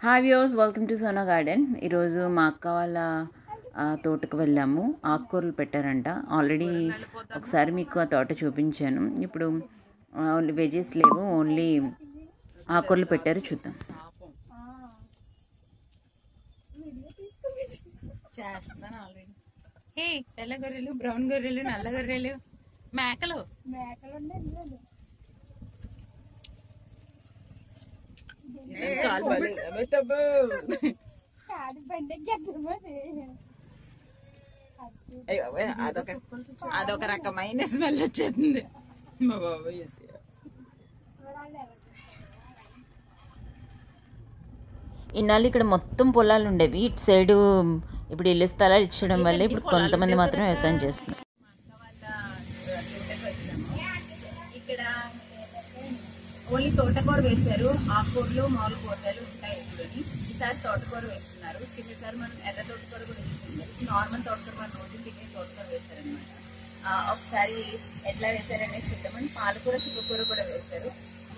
Hi viewers, welcome to Sona garden. ఈరోజు మా అక్క వాళ్ళ తోటకు వెళ్ళాము. ఆకుకూరలు పెట్టారంట. ఆల్రెడీ ఒకసారి మీకు ఆ తోట చూపించాను. ఇప్పుడు వెజెస్ లేవు, ఓన్లీ ఆకుకూరలు పెట్టారు. చూద్దాం. చేస్తాను ఆల్రెడీ. హే, తెల్ల గొర్రెలు, బ్రౌన్ గొర్రెలు, నల్ల గొర్రెలు, మేకలు అదొక రకమైన స్మెల్ వచ్చేస్తుంది మా బాబాయ్. ఇన్నాళ్ళు ఇక్కడ మొత్తం పొలాలు ఉండేవి. ఇటు సైడు ఇప్పుడు ఇల్లు స్థలాలు ఇచ్చడం వల్ల ఇప్పుడు కొంతమంది మాత్రం వ్యవసాయం చేస్తున్నారు. ఇక్కడ ఓన్లీ తోటకూర వేశారు. ఆకుకూరలు, మామూలు కూరగాయలు ఉంటాయి. ఇప్పుడు ఈసారి తోటకూర వేస్తున్నారు. కిందసారి మనం ఎర్ర తోటకూర కూడా వేస్తుంది. నార్మల్ తోటకూర మన రోజు తినే తోటకూర వేశారనమాట. ఒకసారి ఎట్లా వేశారనేది చూద్దామని పాలకూర, చుక్కకూర కూడా వేశారు.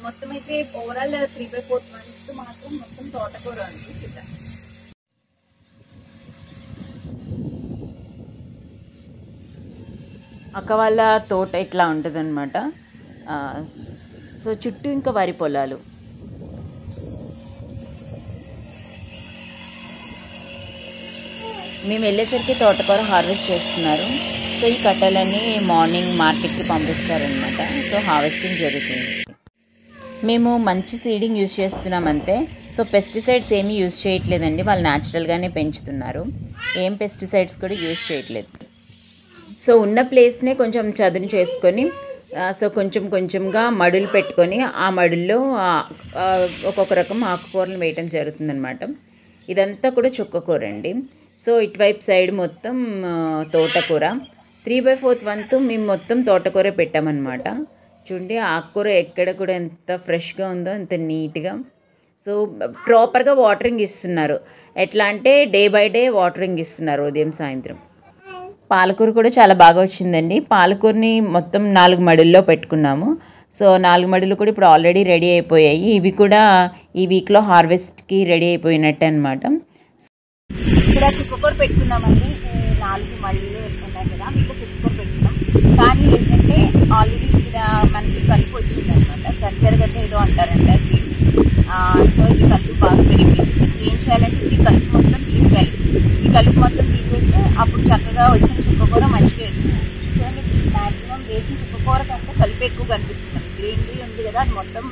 మొత్తం అయితే ఓవరాల్ 3/4 months మాత్రం మొత్తం తోటకూర ఉంది. చూద్దాం. అక్క వాళ్ళ తోట ఇట్లా ఉంటుంది అనమాట. సో చుట్టూ ఇంకా వరి పొలాలు. మేము వెళ్ళేసరికి తోటకూర హార్వెస్ట్ చేస్తున్నారు. సో ఈ కట్టలన్నీ మార్నింగ్ మార్కెట్కి పంపిస్తారనమాట. సో హార్వెస్టింగ్ జరుగుతుంది. మేము మంచి సీడింగ్ యూజ్ చేస్తున్నామంతే. సో పెస్టిసైడ్స్ ఏమీ యూజ్ చేయట్లేదండి. వాళ్ళు న్యాచురల్గానే పెంచుతున్నారు. ఏం పెస్టిసైడ్స్ కూడా యూజ్ చేయట్లేదు. సో ఉన్న ప్లేస్నే కొంచెం చదును చేసుకొని సో కొంచెంగా మడులు పెట్టుకొని ఆ మడుల్లో ఒక్కొక్క రకం ఆకుకూరలు వేయటం జరుగుతుందన్నమాట. ఇదంతా కూడా చుక్కకూర అండి. సో ఇటువైపు సైడ్ మొత్తం తోటకూర. 3/4 వంతు మేము మొత్తం తోటకూర పెట్టామన్నమాట. చూడండి, ఆకుకూర ఎక్కడ కూడా ఎంత ఫ్రెష్గా ఉందో, ఎంత నీట్గా. సో ప్రాపర్గా వాటరింగ్ ఇస్తున్నారు. ఎట్లా అంటే డే బై డే వాటరింగ్ ఇస్తున్నారు, ఉదయం సాయంత్రం. పాలకూర కూడా చాలా బాగా వచ్చిందండి. పాలకూరని మొత్తం 4 మడుల్లో పెట్టుకున్నాము. సో 4 మడులు కూడా ఇప్పుడు ఆల్రెడీ రెడీ అయిపోయాయి. ఇవి కూడా ఈ వీక్లో హార్వెస్ట్కి రెడీ అయిపోయినట్టు అనమాట. ఇక్కడ చుక్కకూర పెట్టుకున్నామండి. 4 మడులు ఉన్నాయి కదా, ఇక్కడ చుక్కకూర పెట్టుకున్నాం. కానీ ఏంటంటే ఆల్రెడీ ఇక్కడ మనకి కలుపు వచ్చింది అనమాట. కంచెరగడ్డ ఏదో అంటారంట. సో ఈ కలుపు బాగా పెరిగిపోయింది. ఏం చేయాలంటే ఈ కలుపు మొత్తం తీసేయాలి. ఈ కలుపు మొత్తం తీసేస్తే అప్పుడు చక్కగా వచ్చిన చుక్కకూర మంచిగా వెళ్తుంది. సో మ్యాక్సిమం వేసిన చుక్కకూర కంటే కలుపు ఎక్కువ కనిపిస్తుంది. గ్రీనరీ ఉంది కదా, అది మొత్తం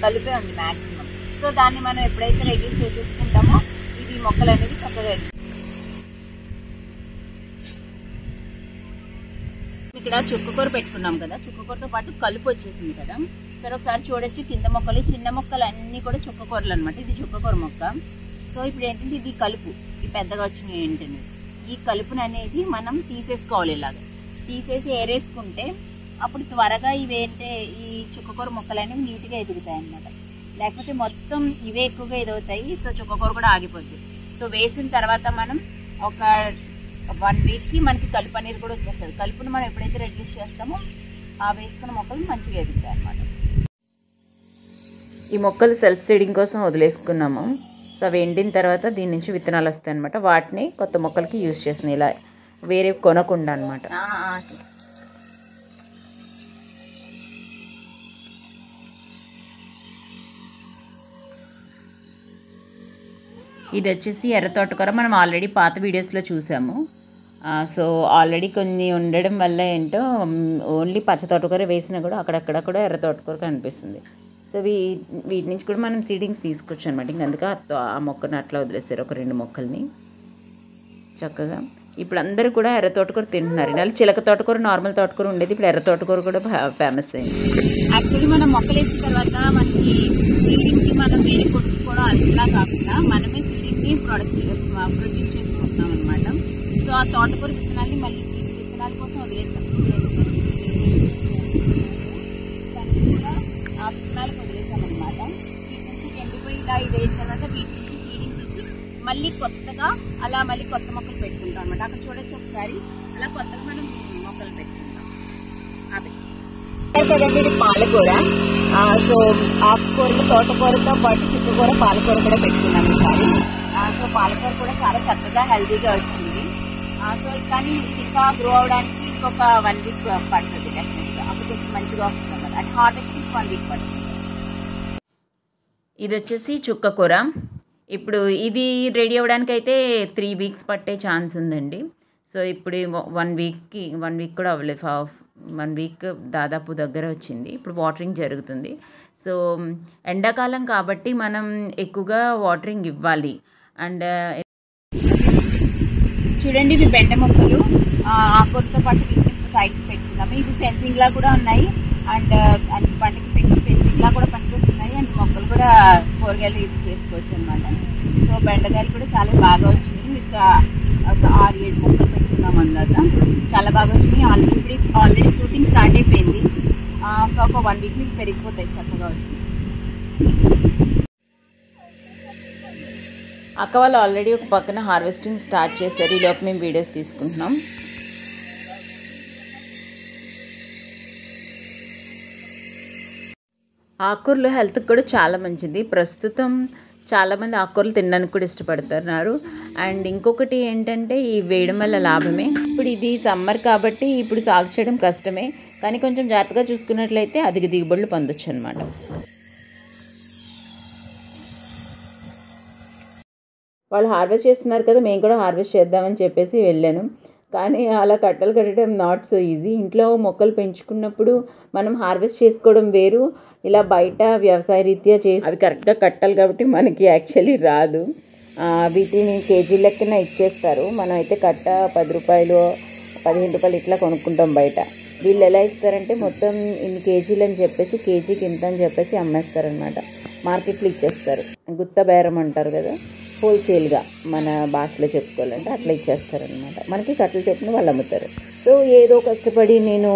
కలిపే ఉంది మ్యాక్సిమం. సో దాన్ని మనం ఎప్పుడైతే రెడ్యూస్ చేసేసుకుంటామో ఇవి మొక్కలు అనేవి చక్కగా వెళ్తాయి. ఇక్కడ చుక్కకూర పెట్టుకున్నాం కదా, చుక్కకూరతో పాటు కలుపు వచ్చేసింది కదా. సరే ఒకసారి చూడొచ్చు, కింద మొక్కలు, చిన్న మొక్కలు అన్నీ కూడా చుక్కకూరలు అనమాట. ఇది చుక్కకూర మొక్క. సో ఇప్పుడు ఏంటంటే ఇది కలుపు, ఈ పెద్దగా వచ్చినాయి ఏంటంటే ఈ కలుపుని అనేది మనం తీసేసుకోవాలి. ఇలాగ తీసేసి ఏరేసుకుంటే అప్పుడు త్వరగా ఇవేంటే ఈ చుక్కకూర మొక్కలు అనేవి నీట్గా ఎదుగుతాయి అన్నమాట. లేకపోతే మొత్తం ఇవే ఎక్కువగా ఎదుగుతాయి. సో చుక్కకూర కూడా ఆగిపోద్ది. సో వేసిన తర్వాత మనం ఒక 1 వీక్కి మనకి కలుపు అనేది కూడా వచ్చేస్తుంది. కలుపుని మనం ఎప్పుడైతే రెడ్యూస్ చేస్తామో ఆ వేసుకున్న మొక్కలు మంచిగా ఎదుగుతాయి అన్నమాట. ఈ మొక్కలు సెల్ఫ్ సీడింగ్ కోసం వదిలేసుకున్నాము. సో అవి ఎండిన తర్వాత దీని నుంచి విత్తనాలు వస్తాయి అనమాట. వాటిని కొత్త మొక్కలకి యూజ్ చేస్తున్నాయి, ఇలా వేరే కొనకుండా అనమాట. ఇది వచ్చేసి ఎర్ర తోటకూర. మనం ఆల్రెడీ పాత వీడియోస్లో చూసాము. సో ఆల్రెడీ కొన్ని ఉండడం వల్ల ఏంటో ఓన్లీ పచ్చ తోటకూర వేసినా కూడా అక్కడక్కడ కూడా ఎర్ర తోటకూర కనిపిస్తుంది. సో వీటి నుంచి కూడా మనం సీడింగ్స్ తీసుకోవచ్చు అనమాట. ఇంకందుకే ఆ మొక్కను అట్లా వదిలేసారు, ఒక 2 మొక్కల్ని చక్కగా. ఇప్పుడు అందరూ కూడా ఎర్ర తోటకూర తింటున్నారు. ఇలా చిలక తోటకూర, నార్మల్ తోటకూర ఉండేది, ఇప్పుడు ఎర్ర తోటకూర కూడా ఫేమస్ అయింది. యాక్చువల్లీ మనం మొక్కలు వేసిన తర్వాత మనకి సీడింగ్కి మనం వేరే కొట్టుకోవడం అట్లా కాకుండా మనమే సీడింగ్ని ప్రొడ్యూస్ చేసుకుంటున్నాం అనమాట. సో ఆ తోటకూర విత్తనాన్ని మళ్ళీ విత్తనాల కోసం వదిలేస్తాం. దాన్ని కూడా ఆ విత్తనాలకు వదిలేసాం అనమాట. వీటి నుంచి ఎండిపోయి ఇలా ఇది అయిన తర్వాత వీటి నుంచి సీడింగ్ తీసి మళ్ళీ కొత్తగా అలా మళ్ళీ కొత్త మొక్కలు పెట్టుకుంటాం అనమాట. అక్కడ చూడొచ్చు ఒకసారి, అలా కొత్తగా మనం మొక్కలు పెట్టుకుంటాం. అదే కదండి ఇది పాలకూర. సో ఆకుకూరలు తోటకూరతో పాటు చుక్కకూర పాలకూర కూడా పెట్టుకున్నాం ఈసారి. సో పాలకూర కూడా చాలా చక్కగా హెల్తీగా వచ్చింది. సో కానీ ఇది ఇంకా గ్రో అవడానికి ఇంకొక 1 వీక్ పడుతుంది డెఫినెట్గా. అప్పుడు కొంచెం మంచిగా వస్తుంది అన్నమాట. అట్ హార్వెస్ట్ 1 వీక్ పడుతుంది. ఇది వచ్చేసి చుక్కకూర. ఇప్పుడు ఇది రెడీ అవ్వడానికి అయితే 3 వీక్స్ పట్టే ఛాన్స్ ఉందండి. సో ఇప్పుడు 1 వీక్ కూడా అవ్వలేదు. 1 వీక్ దాదాపు దగ్గర వచ్చింది. ఇప్పుడు వాటరింగ్ జరుగుతుంది. సో ఎండాకాలం కాబట్టి మనం ఎక్కువగా వాటరింగ్ ఇవ్వాలి. అండ్ చూడండి ఇవి బెండ మొక్కలు ఆకుకూరతో పాటు సైడ్ పెట్టుకున్నాము. ఇవి ఫెన్సింగ్ లా కూడా ఉన్నాయి. అండ్ పంటకి ఫెన్సింగ్ లా కూడా పనికొస్తున్నాయి. అండ్ మొక్కలు కూడా కూరగాయలు ఇది చేసుకోవచ్చు అనమాట. సో బెండకాయలు కూడా చాలా బాగా వచ్చినాయి. ఒక 6-7 మొక్కలు పెట్టుకున్నాం అన్నమాట. చాలా బాగా వచ్చినాయి. ఆల్రెడీ ఫ్రూటింగ్ స్టార్ట్ అయిపోయింది. ఒక 1 వీక్ మీకు పెరిగిపోతాయి చక్కగా వచ్చినాయి. అక్క వాళ్ళు ఆల్రెడీ ఒక పక్కన హార్వెస్టింగ్ స్టార్ట్ చేశారు. ఈలోపు మేము వీడియోస్ తీసుకుంటున్నాం. ఆకుకూరలు హెల్త్కి కూడా చాలా మంచిది. ప్రస్తుతం చాలామంది ఆకుకూరలు తినడానికి కూడా ఇష్టపడుతున్నారు. అండ్ ఇంకొకటి ఏంటంటే ఈ వేయడం వల్ల లాభమే. ఇప్పుడు ఇది సమ్మర్ కాబట్టి ఇప్పుడు సాగు చేయడం కష్టమే, కానీ కొంచెం జాగ్రత్తగా చూసుకున్నట్లయితే అధిక దిగుబడులు పొందొచ్చు అనమాట. వాళ్ళు హార్వెస్ట్ చేస్తున్నారు కదా, మేము కూడా హార్వెస్ట్ చేద్దామని చెప్పేసి వెళ్ళాను. కానీ అలా కట్టలు కట్టడం నాట్ సో ఈజీ. ఇంట్లో మొక్కలు పెంచుకున్నప్పుడు మనం హార్వెస్ట్ చేసుకోవడం వేరు, ఇలా బయట వ్యవసాయ రీత్యా చేసి అవి కరెక్ట్గా కట్టాలి కాబట్టి మనకి యాక్చువల్లీ రాదు. వీటిని కేజీ లెక్కన ఇచ్చేస్తారు. మనం అయితే కట్ట 10 రూపాయలు 15 రూపాయలు ఇట్లా కొనుక్కుంటాం బయట. వీళ్ళు ఎలా ఇస్తారంటే మొత్తం ఇన్ని కేజీలు అని చెప్పేసి కేజీకి ఇంత అని చెప్పేసి అమ్మేస్తారనమాట. మార్కెట్లో ఇచ్చేస్తారు. గుత్త బేరం అంటారు కదా, హోల్సేల్గా మన భాషలో చెప్పుకోవాలంటే అట్లా ఇచ్చేస్తారనమాట. మనకి కట్టలు చొప్పున వాళ్ళు అమ్ముతారు. సో ఏదో కష్టపడి నేను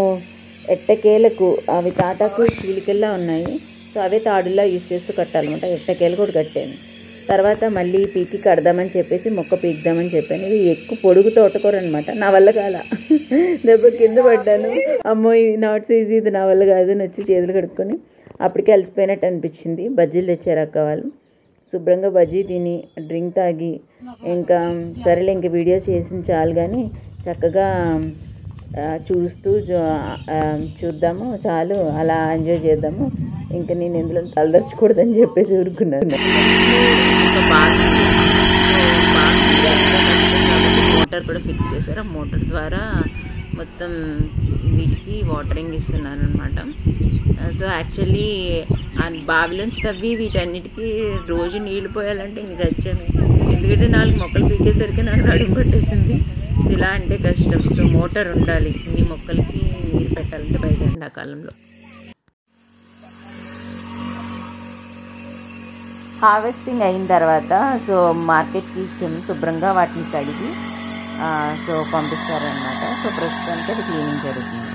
ఎట్టకేలకు అవి తాటాకు చీలికల్లా ఉన్నాయి. సో అవే తాడుల్లా యూజ్ చేస్తూ కట్టాలన్నమాట. ఎట్టకేలు కూడా కట్టాను. తర్వాత మళ్ళీ పీకి కడదామని చెప్పేసి మొక్క పీకుదామని చెప్పాను. ఇది ఎక్కువ పొడుగు తోటకూర అనమాట. నా వల్ల కాల దెబ్బ కింద పడ్డాను. అమ్మో ఇది నాట్ ఈజీ, ఇది నా వల్ల కాదు అని వచ్చి చేతులు కడుక్కొని అప్పటికే అలసిపోయినట్టు అనిపించింది. బజ్జీలు తెచ్చారు అక్క వాళ్ళు. శుభ్రంగా బజ్జీ తిని డ్రింక్ తాగి ఇంకా సరేలే ఇంక వీడియో చేసింది చాలు కానీ చక్కగా చూస్తూ చూద్దాము చాలు, అలా ఎంజాయ్ చేద్దాము, ఇంకా నేను ఇందులో తలదర్చకూడదని చెప్పేసి ఊరుకున్నాను. మోటార్ కూడా ఫిక్స్ చేశారు. ఆ మోటార్ ద్వారా మొత్తం వీటికి వాటరింగ్ ఇస్తున్నారు అనమాట. సో యాక్చువల్లీ ఆ బావిలోంచి తవ్వి వీటన్నిటికీ రోజు నీళ్ళు పోయాలంటే ఇంక చచ్చామే. ఎందుకంటే 4 మొక్కలు పీకేసరికి నాకు నడుము పట్టేసింది. ఇలా అంటే కష్టం. సో మోటార్ ఉండాలి ఇన్ని మొక్కలకి నీరు పెట్టాలంటే బయట ఎండాకాలంలో. హార్వెస్టింగ్ అయిన తర్వాత సో మార్కెట్కి ఇచ్చాము. శుభ్రంగా వాటిని కడిగి సో పంపిస్తారనమాట. సో ప్రస్తుతానికి అది క్లీనింగ్ జరుగుతుంది.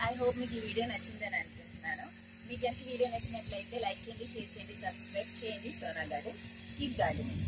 ఐ హోప్ మీకు ఈ వీడియో నచ్చిందని అనుకుంటున్నాను. మీకు ఎంత వీడియో నచ్చినట్లయితే లైక్ చేయండి, షేర్ చేయండి, సబ్స్క్రైబ్ చేయండి. Sona garden, keep gardening.